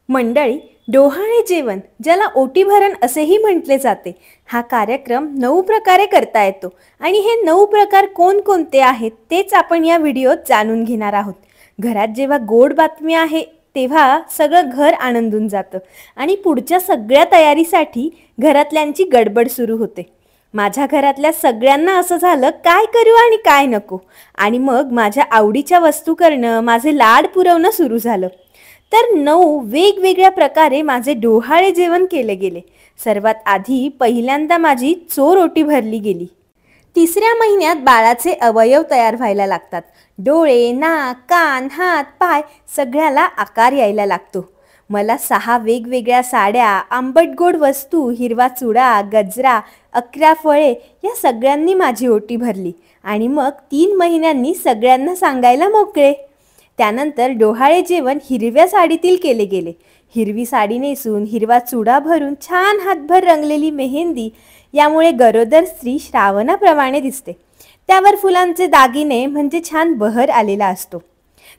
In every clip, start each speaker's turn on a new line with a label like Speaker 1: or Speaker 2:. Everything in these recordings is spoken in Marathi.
Speaker 1: मंडळी, डोहाळे जेवण ज्याला ओटी भरण असेही म्हटले जाते, हा कार्यक्रम 9 प्रकारे करता येतो आणि हे 9 प्रकार कोणकोणते आहेत तेच आपण या व्हिडिओत जाणून घेणार आहोत. घरात जेव्हा गोड बातमी आहे तेव्हा सगळं घर आनंदून जातं आणि पुढच्या सगळ्या तयारीसाठी घरातल्यांची गडबड सुरू होते. माझ्या घरातल्या सगळ्यांना असं झालं, काय करू आणि काय नको, आणि मग माझ्या आवडीच्या वस्तू करणं, माझे लाड पुरवणं सुरू झालं. तर 9 वेगवेगळ्या प्रकारे माझे डोहाळे जेवण केले गेले. सर्वात आधी पहिल्यांदा माझी चोर ओटी भरली गेली. 3ऱ्या महिन्यात बाळाचे अवयव तयार व्हायला लागतात. डोळे, नाक, कान, हात, पाय सगळ्याला आकार यायला लागतो. मला 6 वेगवेगळ्या साड्या, आंबट गोड वस्तू, हिरवा चुडा, गजरा, 11 फळे या सगळ्यांनी माझी ओटी भरली आणि मग 3 महिन्यांनी सगळ्यांना सांगायला मोकळे. त्यानंतर डोहाळे जेवण हिरव्या साडीतील केले गेले. हिरवी साडी नेसून, हिरवा चुडा भरून, छान हातभर रंगलेली मेहंदी, यामुळे गरोदर स्त्री श्रावणाप्रमाणे दिसते. त्यावर फुलांचे दागिने म्हणजे छान बहर आलेला असतो.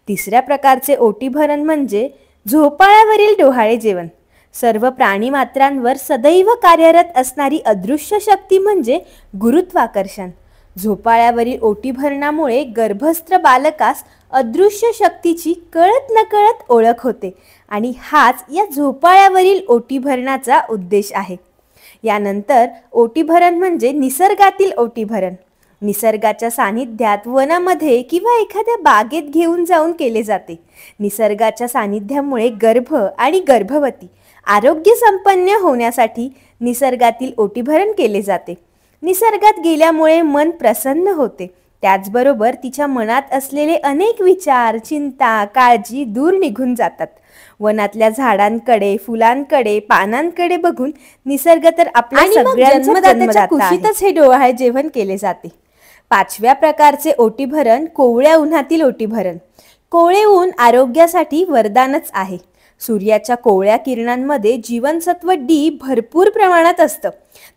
Speaker 1: 3ऱ्या प्रकारचे ओटी भरण म्हणजे झोपाळ्यावरील डोहाळे जेवण. सर्व प्राणीमात्रांवर सदैव कार्यरत असणारी अदृश्य शक्ती म्हणजे गुरुत्वाकर्षण. झोपाळ्यावरील ओटी भरणामुळे गर्भस्थ बालकास अदृश्य शक्तीची कळत नकळत ओळख होते आणि हाच या झोपाळ्यावरील ओटी भरणाचा उद्देश आहे. यानंतर ओटी भरण म्हणजे निसर्गातील ओटी भरण. निसर्गाच्या सानिध्यात वनामध्ये किंवा एखाद्या बागेत घेऊन जाऊन केले जाते. निसर्गाच्या सानिध्यामुळे गर्भ आणि गर्भवती आरोग्य संपन्न होण्यासाठी निसर्गातील ओटी भरण केले जाते. निसर्गात गेल्यामुळे मन प्रसन्न होते. त्याचबरोबर तिच्या मनात असलेले अनेक विचार, चिंता, काळजी दूर निघून जातात. वनातल्या झाडांकडे, फुलांकडे, पानांकडे बघून निसर्ग तर आपल्या सगळ्यांचा जन्मदाता आहे. कुशीतच हे डोहाळे जेवण केले जाते. 5व्या प्रकारचे ओटी भरण कोवळ्या उन्हातील ओटी भरण. कोवळे ऊन आरोग्यासाठी वरदानच आहे. सूर्याच्या कोवळ्या किरणांमध्ये जीवनसत्व डी भरपूर प्रमाणात असतं.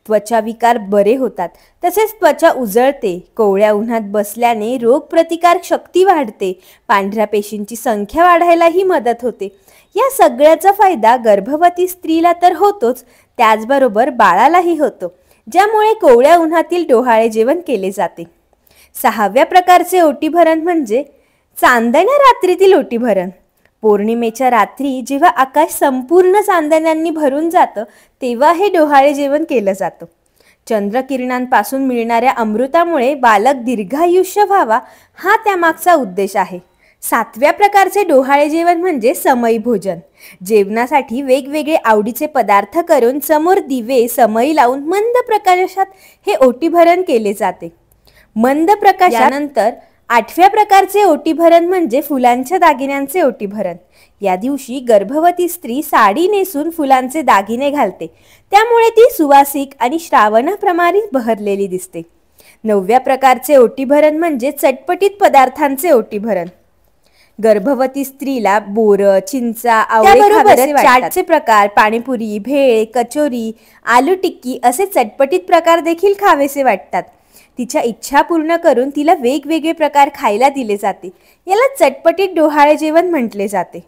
Speaker 1: त्वचा विकार बरे होतात, तसेच त्वचा उजळते. कोवळ्या उन्हात बसल्याने रोगप्रतिकार शक्ती वाढते. पांढऱ्या पेशींची संख्या वाढायलाही मदत होते. या सगळ्याचा फायदा गर्भवती स्त्रीला तर होतोच, त्याचबरोबर बाळालाही होतो, ज्यामुळे कोवळ्या उन्हातील डोहाळे जेवण केले जाते. 6व्या प्रकारचे ओटी भरण म्हणजे चांदण्या रात्रीतील ओटी भरण. पौर्णिमेच्या रात्री जेव्हा आकाश संपूर्ण चांदण्यांनी भरून जातं तेव्हा हे डोहाळे जेवण केलं जातं. चंद्रकिरणांपासून मिळणाऱ्या अमृतामुळे बालक दीर्घायुष्य व्हावा, हा त्यामागचा उद्देश आहे. 7व्या प्रकारचे डोहाळे जेवण म्हणजे समई भोजन. जेवणासाठी वेगवेगळे आवडीचे पदार्थ करून समोर दिवे, समई लावून मंद प्रकाशात हे ओटी भरण केले जाते. मंद प्रकाशानंतर 8व्या प्रकारचे ओटी भरण म्हणजे फुलांच्या दागिन्यांचे ओटी भरण. या दिवशी गर्भवती स्त्री साडी नेसून फुलांचे दागिने घालते, त्यामुळे ती सुवासिक आणि श्रावणाप्रमाणे बहरलेली दिसते. 9व्या प्रकारचे ओटी भरण म्हणजे चटपटीत पदार्थांचे ओटी भरण. गर्भवती स्त्रीला बोर, चिंचा, आवळे, चाटचे प्रकार, पाणीपुरी, भेळ, कचोरी, आलू टिक्की असे चटपटीत प्रकार देखील खावेसे वाटतात. तिच्या इच्छा पूर्ण करून तिला वेगवेगळे प्रकार खायला दिले जाते. याला चटपटीत डोहाळे जेवण म्हटले जाते.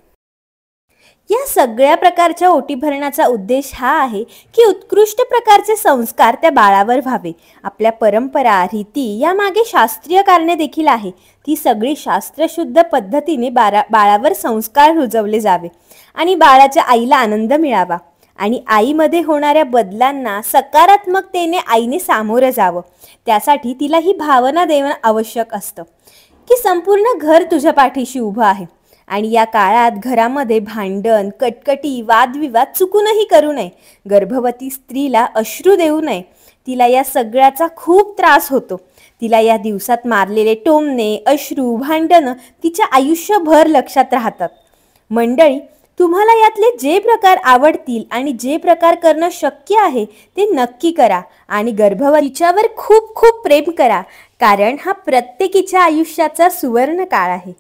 Speaker 1: या सगळ्या प्रकारच्या ओटी भरणाचा उद्देश हा आहे की उत्कृष्ट प्रकारचे संस्कार त्या बाळावर व्हावे. आपल्या परंपरा, रीती यामागे शास्त्रीय कारणे देखील आहे. ती सगळी शास्त्रशुद्ध पद्धतीने बाळावर संस्कार रुजवले जावे आणि बाळाच्या आईला आनंद मिळावा आणि आईमध्ये होणाऱ्या बदलांना सकारात्मकतेने आईने सामोरं जावं. त्यासाठी तिला ही भावना देणं आवश्यक असतं की संपूर्ण घर तुझ्या पाठीशी उभं आहे. आणि या काळात घरामध्ये भांडण, कटकटी, वादविवाद चुकूनही करू नये. गर्भवती स्त्रीला अश्रू देऊ नये. तिला या सगळ्याचा खूप त्रास होतो. तिला या दिवसात मारलेले टोमणे, अश्रू, भांडणं तिच्या आयुष्यभर लक्षात राहतात. मंडळी, तुम्हाला यातले जे प्रकार आवडतील आणि जे प्रकार करणं शक्य आहे ते नक्की करा आणि गर्भवतीच्यावर खूप खूप प्रेम करा, कारण हा प्रत्येकीच्या आयुष्याचा सुवर्ण काळ आहे.